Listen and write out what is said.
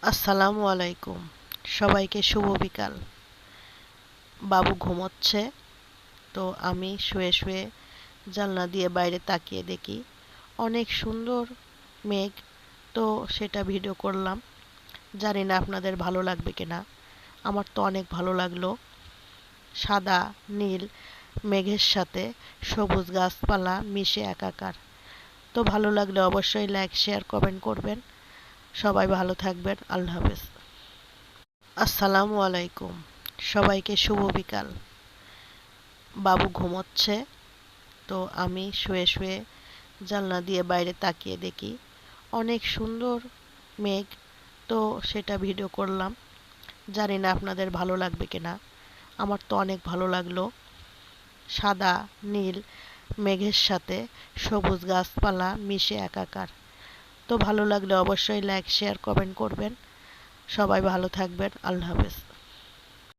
আসসালামু আলাইকুম। সবাইকে শুভ বিকাল। বাবু ঘুমোচ্ছে, তো আমি শুয়ে শুয়ে জানলা দিয়ে বাইরে তাকিয়ে দেখি অনেক সুন্দর মেঘ। তো সেটা ভিডিও করলাম। জানি না আপনাদের ভালো লাগবে কিনা। আমার তো অনেক ভালো লাগলো। সাদা নীল মেঘের সাথে সবুজ গাছপালা মিশে একাকার। তো ভালো লাগলে অবশ্যই লাইক শেয়ার কমেন্ট করবেন। সবাই ভালো থাকবেন। আল্লাহ হাফেজ। আসসালামু আলাইকুম। সবাইকে শুভ বিকাল। বাবু ঘুমোচ্ছে, তো আমি শুয়ে শুয়ে জানলা দিয়ে বাইরে তাকিয়ে দেখি অনেক সুন্দর মেঘ। তো সেটা ভিডিও করলাম। জানি না আপনাদের ভালো লাগবে কিনা। আমার তো অনেক ভালো লাগলো। সাদা নীল মেঘের সাথে সবুজ গাছপালা মিশে একাকার। তো ভালো লাগলে অবশ্যই লাইক শেয়ার কমেন্ট করবেন। সবাই ভালো থাকবেন। আল্লাহ হাফেজ।